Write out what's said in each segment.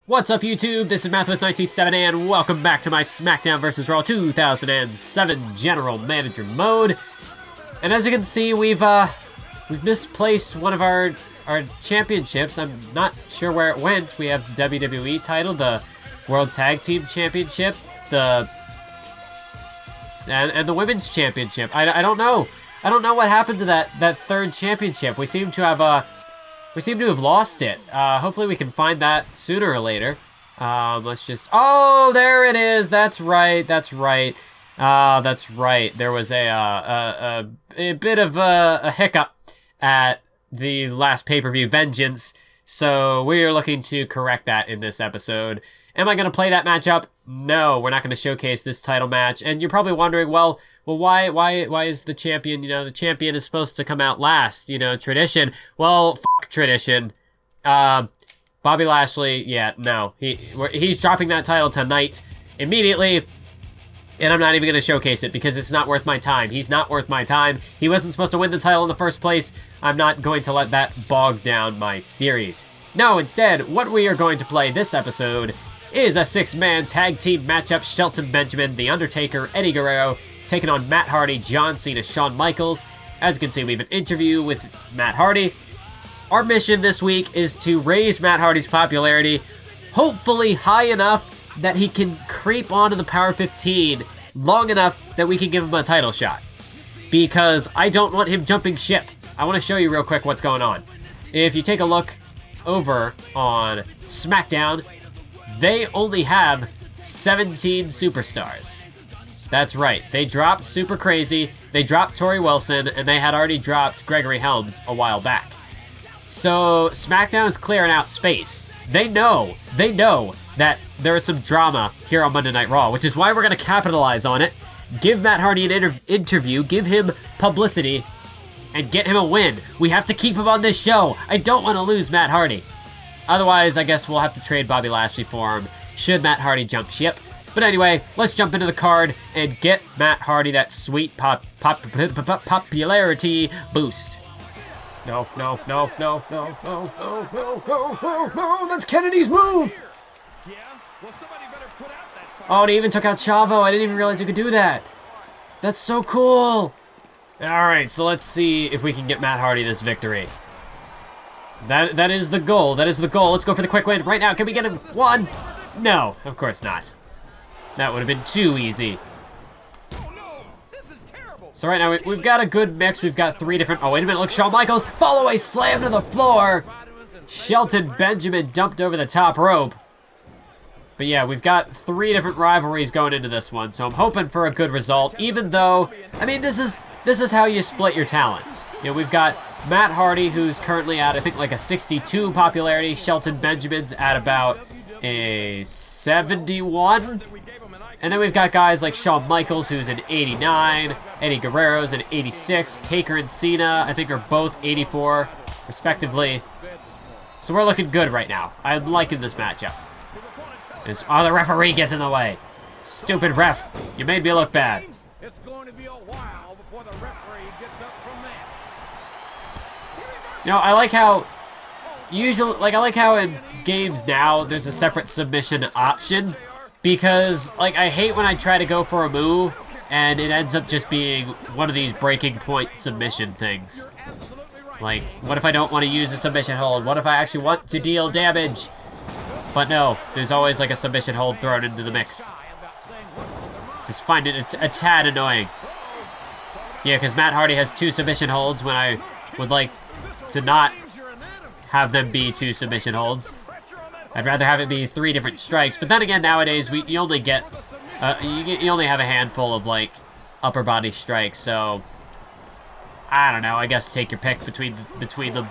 What's up, YouTube? This is Mathwest97, and welcome back to my SmackDown vs. Raw 2007 General Manager mode. And as you can see, we've misplaced one of our championships. I'm not sure where it went. We have the WWE title, the World Tag Team Championship, and the Women's Championship. I don't know. I don't know what happened to that third championship. We seem to have lost it. Hopefully we can find that sooner or later. Let's just... Oh, there it is! That's right, that's right. That's right. There was a bit of a hiccup at the last pay-per-view, Vengeance, so we are looking to correct that in this episode. Am I going to play that matchup? No, we're not going to showcase this title match. And you're probably wondering, well, why is the champion, the champion is supposed to come out last, tradition. Well, fuck tradition. Bobby Lashley, yeah, no. He's dropping that title tonight immediately, and I'm not even going to showcase it because it's not worth my time. He's not worth my time. He wasn't supposed to win the title in the first place. I'm not going to let that bog down my series. No, instead, what we are going to play this episode is a six-man tag team matchup. Shelton Benjamin, The Undertaker, Eddie Guerrero, taking on Matt Hardy, John Cena, Shawn Michaels. As you can see, we have an interview with Matt Hardy. Our mission this week is to raise Matt Hardy's popularity, hopefully high enough that he can creep onto the Power 15 long enough that we can give him a title shot. Because I don't want him jumping ship. I want to show you real quick what's going on. If you take a look over on SmackDown, they only have 17 superstars. That's right, they dropped Super Crazy, they dropped Tori Wilson, and they had already dropped Gregory Helms a while back. So SmackDown is clearing out space. They know that there is some drama here on Monday Night Raw, which is why we're going to capitalize on it, give Matt Hardy an interview, give him publicity, and get him a win. We have to keep him on this show. I don't want to lose Matt Hardy. Otherwise, I guess we'll have to trade Bobby Lashley for him, should Matt Hardy jump ship. But anyway, let's jump into the card and get Matt Hardy that sweet popularity boost. No, that's Kennedy's move! Oh, and he even took out Chavo. I didn't even realize you could do that. That's so cool. Alright, so let's see if we can get Matt Hardy this victory. That is the goal. That is the goal. Let's go for the quick win right now. Can we get him one? No, of course not. That would have been too easy. So right now, we've got a good mix. We've got three different... Oh, wait a minute. Look, Shawn Michaels. Fall away slam to the floor. Shelton Benjamin dumped over the top rope. But yeah, we've got three different rivalries going into this one. So I'm hoping for a good result. Even though, I mean, this is how you split your talent. We've got Matt Hardy, who's currently at, I think, like a 62 popularity. Shelton Benjamin's at about a 71. And then we've got guys like Shawn Michaels, who's an 89. Eddie Guerrero's an 86. Taker and Cena, I think, are both 84, respectively. So we're looking good right now. I'm liking this matchup. Oh, the referee gets in the way. Stupid ref. You made me look bad. It's going to be a while before the referee gets up from that. I like how I like how in games now there's a separate submission option, because I hate when I try to go for a move and it ends up just being one of these breaking point submission things. Like, what if I don't want to use a submission hold? What if I actually want to deal damage? But no, there's always like a submission hold thrown into the mix. Just find it a tad annoying. Yeah, because Matt Hardy has two submission holds when I would like to not have them be two submission holds. I'd rather have it be three different strikes. But then again, nowadays you only get you only have a handful of like upper body strikes. So I don't know. I guess take your pick between them.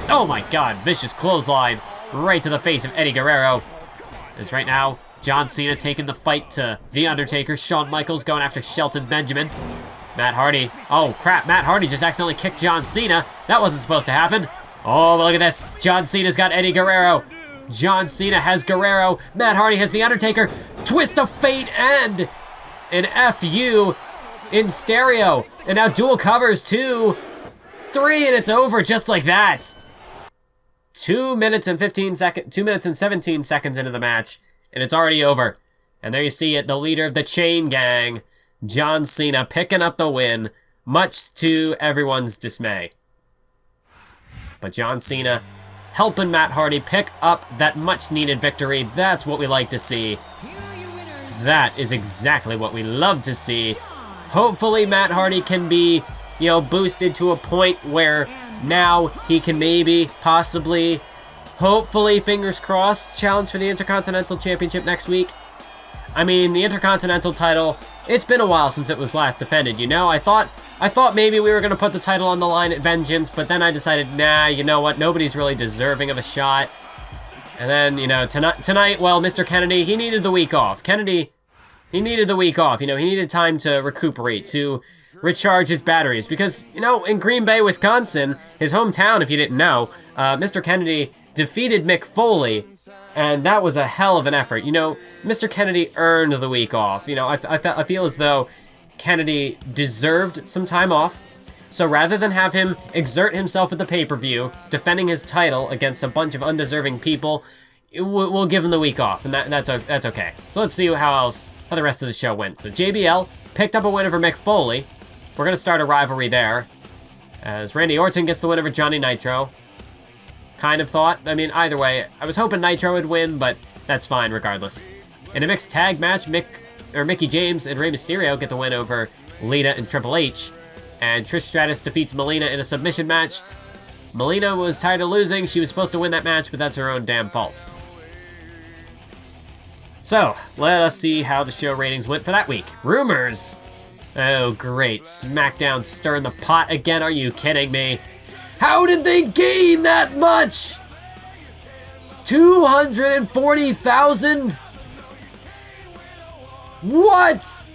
Oh my God! Vicious clothesline right to the face of Eddie Guerrero. As right now, John Cena taking the fight to The Undertaker. Shawn Michaels going after Shelton Benjamin. Matt Hardy. Oh, crap. Matt Hardy just accidentally kicked John Cena. That wasn't supposed to happen. Oh, but look at this. John Cena's got Eddie Guerrero. John Cena has Guerrero. Matt Hardy has The Undertaker. Twist of fate and an FU in stereo. And now dual covers, 2, 3, and it's over just like that. 2 minutes and 17 seconds into the match, and it's already over. And there you see it, the leader of the Chain Gang, John Cena, picking up the win, much to everyone's dismay. But John Cena helping Matt Hardy pick up that much-needed victory. That's what we like to see. That is exactly what we love to see. Hopefully Matt Hardy can be, boosted to a point where now he can maybe, possibly, hopefully, fingers crossed, challenge for the Intercontinental Championship next week. I mean, the Intercontinental title, it's been a while since it was last defended, I thought maybe we were going to put the title on the line at Vengeance, but then I decided, nah, you know what, nobody's really deserving of a shot. And then, tonight, well, Mr. Kennedy, he needed the week off. He needed the week off, he needed time to recuperate, to recharge his batteries, because, in Green Bay, Wisconsin, his hometown, if you didn't know, Mr. Kennedy defeated Mick Foley, and that was a hell of an effort. Mr. Kennedy earned the week off. I feel as though Kennedy deserved some time off. So rather than have him exert himself at the pay-per-view, defending his title against a bunch of undeserving people, we'll give him the week off, and that's okay. So let's see how the rest of the show went. So JBL picked up a win over Mick Foley. We're going to start a rivalry there, as Randy Orton gets the win over Johnny Nitro. Kind of thought. I mean, either way, I was hoping Nitro would win, but that's fine regardless. In a mixed tag match, Mickie James and Rey Mysterio get the win over Lita and Triple H. And Trish Stratus defeats Melina in a submission match. Melina was tired of losing. She was supposed to win that match, but that's her own damn fault. So, let us see how the show ratings went for that week. Rumors! Oh, great. SmackDown stirring the pot again. Are you kidding me? How did they gain that much? 240,000? What?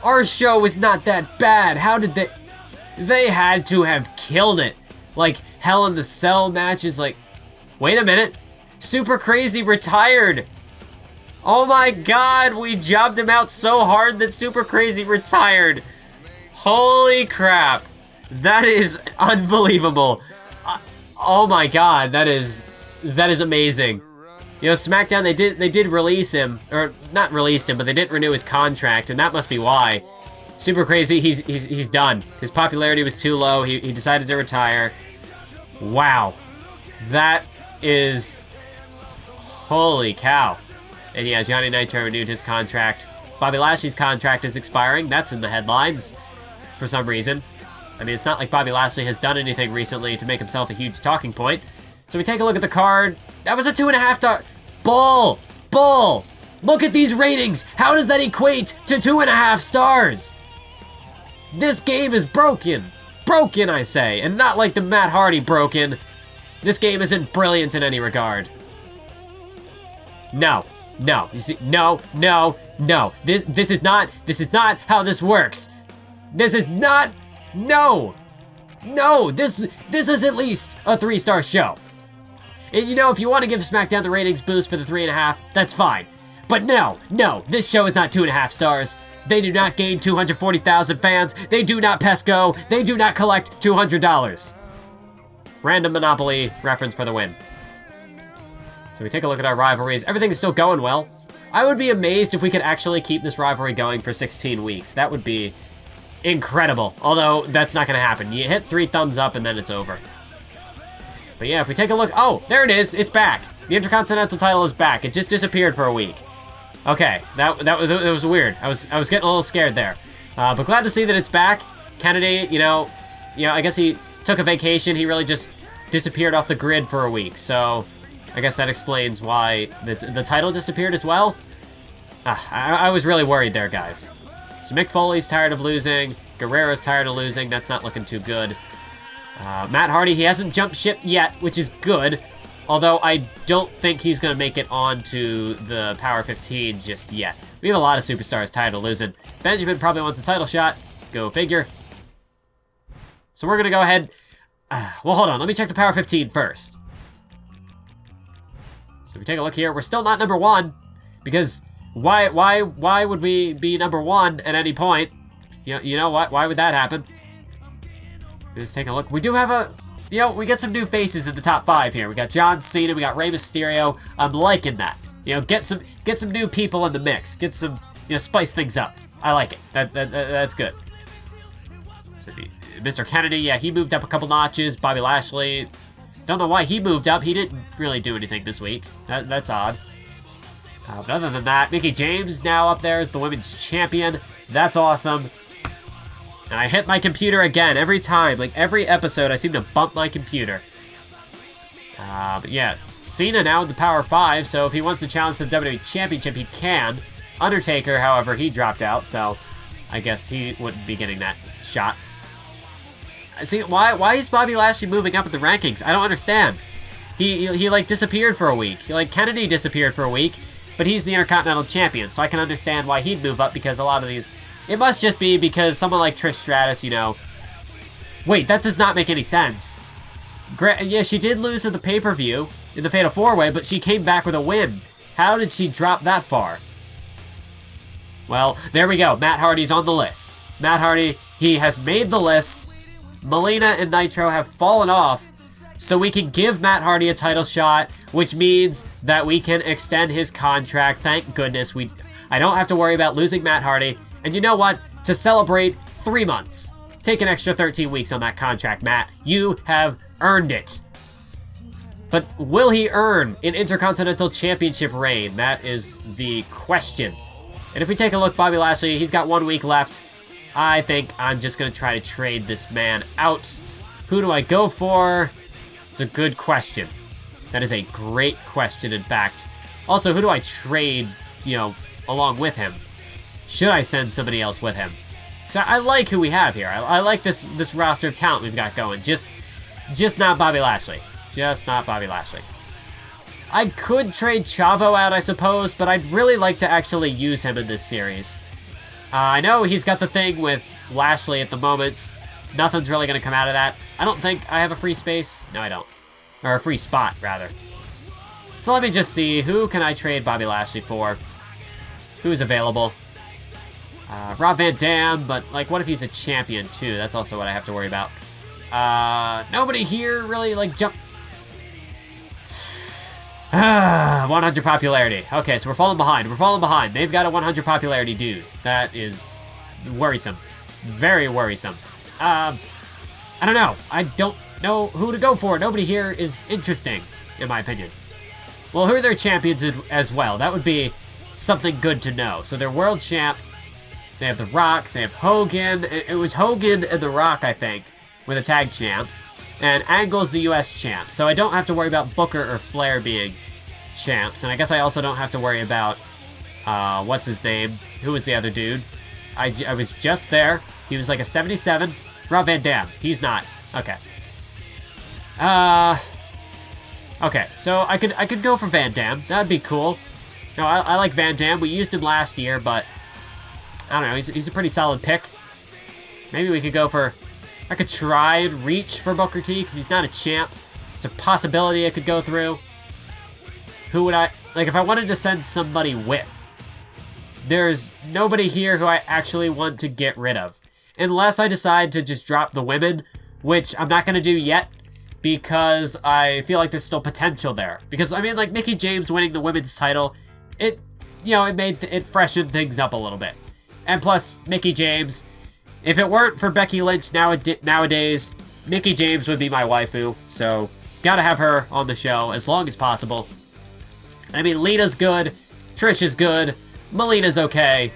Our show is not that bad. How did they... They had to have killed it. Like, Hell in the Cell matches, like... Wait a minute. Super Crazy retired. Oh my god, we jobbed him out so hard that Super Crazy retired. Holy crap. That is unbelievable. Oh my god, that is amazing. SmackDown, they did release him, or not released him, but they didn't renew his contract, and that must be why. Super Crazy, he's done. His popularity was too low. He decided to retire. Wow. That is... Holy cow. And yeah, Johnny Nitro renewed his contract. Bobby Lashley's contract is expiring. That's in the headlines for some reason. I mean, it's not like Bobby Lashley has done anything recently to make himself a huge talking point. So we take a look at the card. That was a 2.5 star. Bull! Bull! Look at these ratings! How does that equate to 2.5 stars? This game is broken. Broken, I say. And not like the Matt Hardy broken. This game isn't brilliant in any regard. No. No. You see, no. This is not how this works. This is not... No! This is at least a 3-star show. And if you want to give SmackDown the ratings boost for the 3.5, that's fine. But no, this show is not 2.5 stars. They do not gain 240,000 fans. They do not Pesco. They do not collect $200. Random Monopoly reference for the win. So we take a look at our rivalries. Everything is still going well. I would be amazed if we could actually keep this rivalry going for 16 weeks. That would be incredible. Although, that's not going to happen. You hit 3 thumbs up and then it's over. But yeah, if we take a look... Oh, there it is. It's back. The Intercontinental title is back. It just disappeared for a week. Okay, that was weird. I was getting a little scared there. But glad to see that it's back. Kennedy, I guess he took a vacation. He really just disappeared off the grid for a week. So, I guess that explains why the title disappeared as well. I was really worried there, guys. So Mick Foley's tired of losing. Guerrero's tired of losing. That's not looking too good. Matt Hardy, he hasn't jumped ship yet, which is good. Although I don't think he's going to make it onto the Power 15 just yet. We have a lot of superstars tired of losing. Benjamin probably wants a title shot. Go figure. So we're going to go ahead... well, hold on. Let me check the Power 15 first. So we take a look here. We're still not number 1. Because why would we be number 1 at any point? You know what? Why would that happen? Let's take a look. We do have a... you know, we get some new faces in the top 5 here. We got John Cena, we got Rey Mysterio. I'm liking that. You know, get some new people in the mix. Get some, you know, spice things up. I like it. That's good. So, Mr. Kennedy, yeah, he moved up a couple notches. Bobby Lashley, don't know why he moved up. He didn't really do anything this week. That's odd. But other than that, Mickie James now up there as the women's champion. That's awesome. And I hit my computer again every time. Like, every episode, I seem to bump my computer. But yeah, Cena now in the Power 5, so if he wants to challenge for the WWE Championship, he can. Undertaker, however, he dropped out, so I guess he wouldn't be getting that shot. See, why is Bobby Lashley moving up in the rankings? I don't understand. He like, disappeared for a week. Like, Kennedy disappeared for a week, but he's the Intercontinental Champion, so I can understand why he'd move up, because a lot of these... It must just be because someone like Trish Stratus, you know... Wait, that does not make any sense. Yeah, she did lose at the pay-per-view in the Fatal 4-Way, but she came back with a win. How did she drop that far? Well, there we go. Matt Hardy's on the list. Matt Hardy, he has made the list. Melina and Nitro have fallen off, so we can give Matt Hardy a title shot, which means that we can extend his contract. Thank goodness. I don't have to worry about losing Matt Hardy. And you know what? To celebrate 3 months. Take an extra 13 weeks on that contract, Matt. You have earned it. But will he earn an Intercontinental Championship reign? That is the question. And if we take a look, Bobby Lashley, he's got 1 week left. I think I'm just going to try to trade this man out. Who do I go for? It's a good question. That is a great question, in fact. Also, who do I trade, you know, along with him? Should I send somebody else with him? Because I like who we have here. I like this roster of talent we've got going. Just not Bobby Lashley. Just not Bobby Lashley. I could trade Chavo out, I suppose, but I'd really like to actually use him in this series. I know he's got the thing with Lashley at the moment. Nothing's really going to come out of that. I don't think I have a free space. No, I don't. Or a free spot, rather. So let me just see. Who can I trade Bobby Lashley for? Who's available? Rob Van Dam, but, like, what if he's a champion, too? That's also what I have to worry about. Nobody here really, like, jump... 100 popularity. Okay, so we're falling behind. We're falling behind. They've got a 100 popularity dude. That is worrisome. Very worrisome. I don't know. I don't know who to go for. Nobody here is interesting, in my opinion. Well, who are their champions as well? That would be something good to know. So they're world champ. They have The Rock. They have Hogan. It was Hogan and The Rock, I think, were the tag champs. And Angle's the US champ. So I don't have to worry about Booker or Flair being champs. And I guess I also don't have to worry about, what's his name? Who was the other dude? I was just there. He was like a 77. Rob Van Dam. He's not. Okay. Okay, so I could go for Van Dam. That'd be cool. No, I like Van Dam. We used him last year, but I don't know. He's a pretty solid pick. Maybe we could go for... I could try and reach for Booker T, because he's not a champ. It's a possibility I could go through. Who would I... Like, if I wanted to send somebody with, there's nobody here who I actually want to get rid of. Unless I decide to just drop the women, which I'm not going to do yet, because I feel like there's still potential there. Because, I mean, like, Mickie James winning the women's title, it freshened things up a little bit. And plus, Mickie James... If it weren't for Becky Lynch nowadays, Mickie James would be my waifu. So, gotta have her on the show as long as possible. I mean, Lita's good. Trish is good. Melina's okay.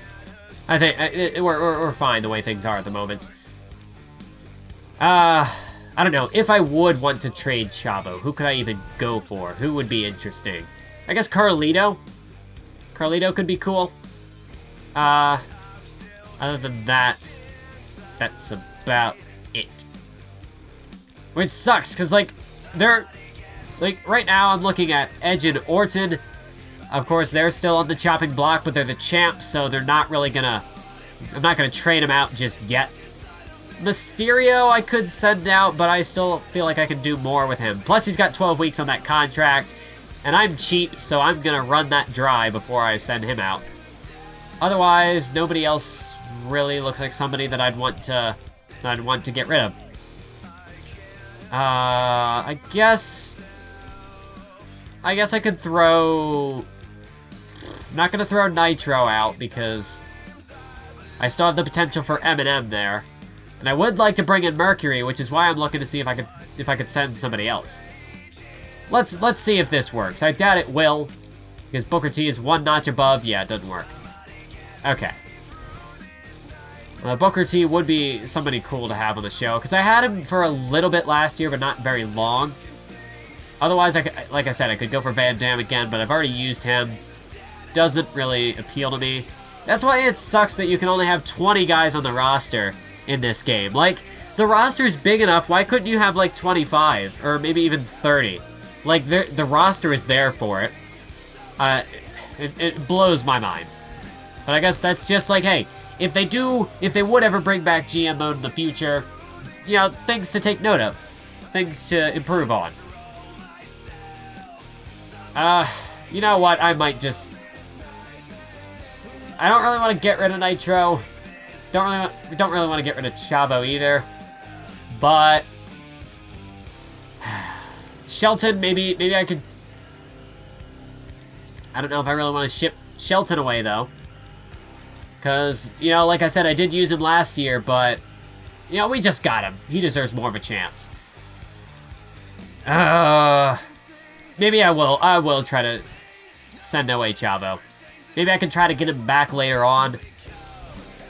I think we're fine the way things are at the moment. I don't know. If I would want to trade Chavo, who could I even go for? Who would be interesting? I guess Carlito. Carlito could be cool. Other than that... That's about it. Which sucks, because, like, right now I'm looking at Edge and Orton. Of course, they're still on the chopping block, but they're the champs, so they're not really gonna... I'm not gonna trade them out just yet. Mysterio I could send out, but I still feel like I can do more with him. Plus, he's got 12 weeks on that contract, and I'm cheap, so I'm gonna run that dry before I send him out. Otherwise, nobody else really looks like somebody that I'd want to get rid of. I guess I could throw... I'm not gonna throw Nitro out because I still have the potential for M&M there. And I would like to bring in Mercury, which is why I'm looking to see if I could send somebody else. Let's see if this works. I doubt it will, because Booker T is one notch above. Yeah, it doesn't work. Okay. Booker T would be somebody cool to have on the show, because I had him for a little bit last year, but not very long. Otherwise, like I said, I could go for Van Dam again, but I've already used him. Doesn't really appeal to me. That's why it sucks that you can only have 20 guys on the roster in this game. Like, the roster's big enough, why couldn't you have like 25, or maybe even 30? Like, the roster is there for it. It blows my mind. But I guess that's just like, hey, if they would ever bring back GM mode in the future, you know, things to take note of. Things to improve on. You know what, I might just... I don't really want to get rid of Nitro. Don't really want to get rid of Chavo either. But... Shelton, maybe I could... I don't know if I really want to ship Shelton away, though. Because, you know, like I said, I did use him last year, but... You know, we just got him. He deserves more of a chance. Maybe I will try to send away Chavo. Maybe I can try to get him back later on.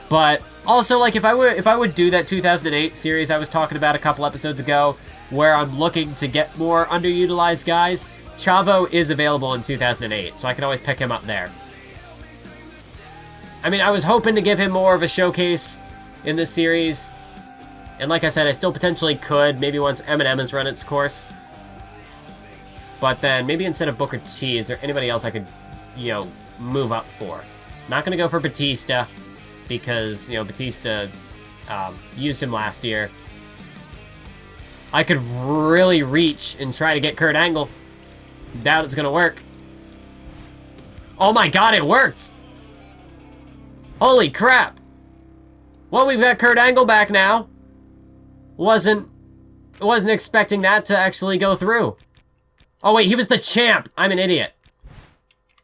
But also, like, if I would do that 2008 series I was talking about a couple episodes ago, where I'm looking to get more underutilized guys, Chavo is available in 2008, so I can always pick him up there. I mean, I was hoping to give him more of a showcase in this series. And like I said, I still potentially could, maybe once M&M has run its course. But then, maybe instead of Booker T, is there anybody else I could, you know, move up for? Not gonna go for Batista, because, you know, Batista used him last year. I could really reach and try to get Kurt Angle. Doubt it's gonna work. Oh my god, it worked! Holy crap! Well, we've got Kurt Angle back now. Wasn't expecting that to actually go through. Oh wait, he was the champ! I'm an idiot.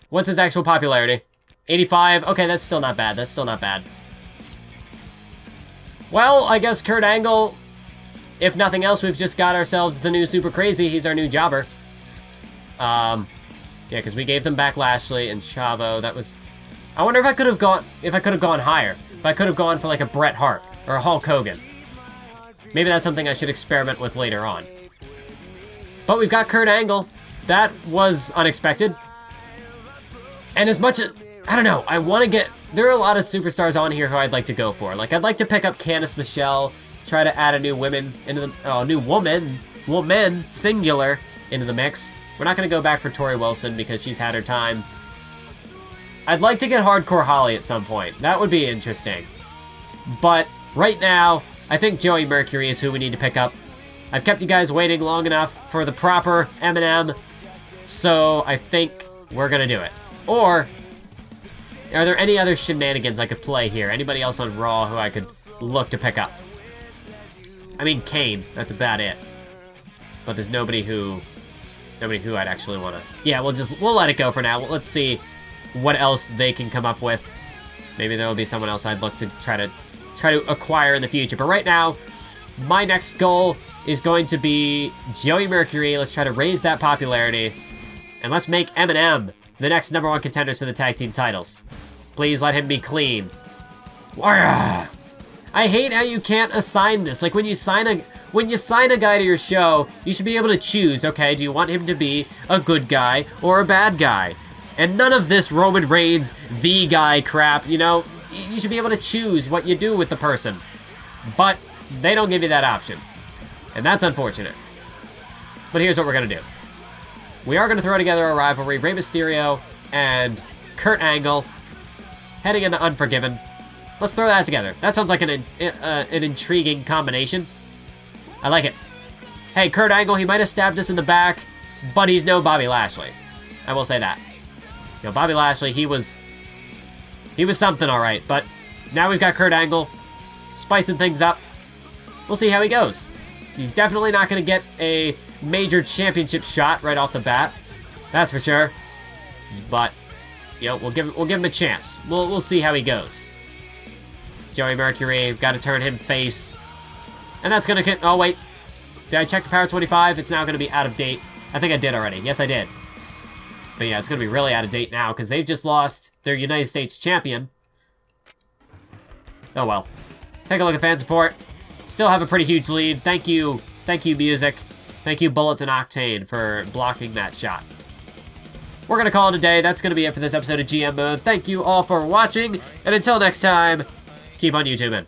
What's his actual popularity? 85? Okay, that's still not bad. That's still not bad. Well, I guess Kurt Angle, if nothing else, we've just got ourselves the new Super Crazy. He's our new jobber. Yeah, because we gave them back Lashley and Chavo. That was... I wonder if I could have gone higher. If I could have gone for like a Bret Hart or a Hulk Hogan. Maybe that's something I should experiment with later on. But we've got Kurt Angle. That was unexpected. And as much as... I don't know, I want to get... There are a lot of superstars on here who I'd like to go for. Like, I'd like to pick up Candice Michelle, try to add a new woman into the... Oh, new woman, singular, into the mix. We're not going to go back for Tori Wilson because she's had her time. I'd like to get Hardcore Holly at some point. That would be interesting. But right now, I think Joey Mercury is who we need to pick up. I've kept you guys waiting long enough for the proper M&M, so I think we're going to do it. Or, are there any other shenanigans I could play here? Anybody else on Raw who I could look to pick up? I mean, Kane, that's about it. But there's nobody who I'd actually want to... Yeah, we'll let it go for now. Let's see what else they can come up with. Maybe there will be someone else I'd look to try to acquire in the future. But right now, my next goal is going to be Joey Mercury. Let's try to raise that popularity. And let's make M&M the next #1 contenders for the tag team titles. Please let him be clean. I hate how you can't assign this. Like, when you sign a guy to your show, you should be able to choose, okay, do you want him to be a good guy or a bad guy? And none of this Roman Reigns, the guy crap, you know, you should be able to choose what you do with the person. But they don't give you that option. And that's unfortunate. But here's what we're going to do. We are going to throw together a rivalry, Rey Mysterio and Kurt Angle, heading into Unforgiven. Let's throw that together. That sounds like an intriguing combination. I like it. Hey, Kurt Angle, he might have stabbed us in the back, but he's no Bobby Lashley. I will say that. You know, Bobby Lashley, he was something, all right. But now we've got Kurt Angle, spicing things up. We'll see how he goes. He's definitely not going to get a major championship shot right off the bat. That's for sure. But, you know, we'll give him a chance. We'll see how he goes. Joey Mercury, got to turn him face. And that's going to... Oh, wait. Did I check the Power 25? It's now going to be out of date. I think I did already. Yes, I did. But yeah, it's going to be really out of date now because they've just lost their United States champion. Oh, well. Take a look at fan support. Still have a pretty huge lead. Thank you, music. Thank you, Bullets and Octane, for blocking that shot. We're going to call it a day. That's going to be it for this episode of GM Mode. Thank you all for watching. And until next time, keep on YouTubing.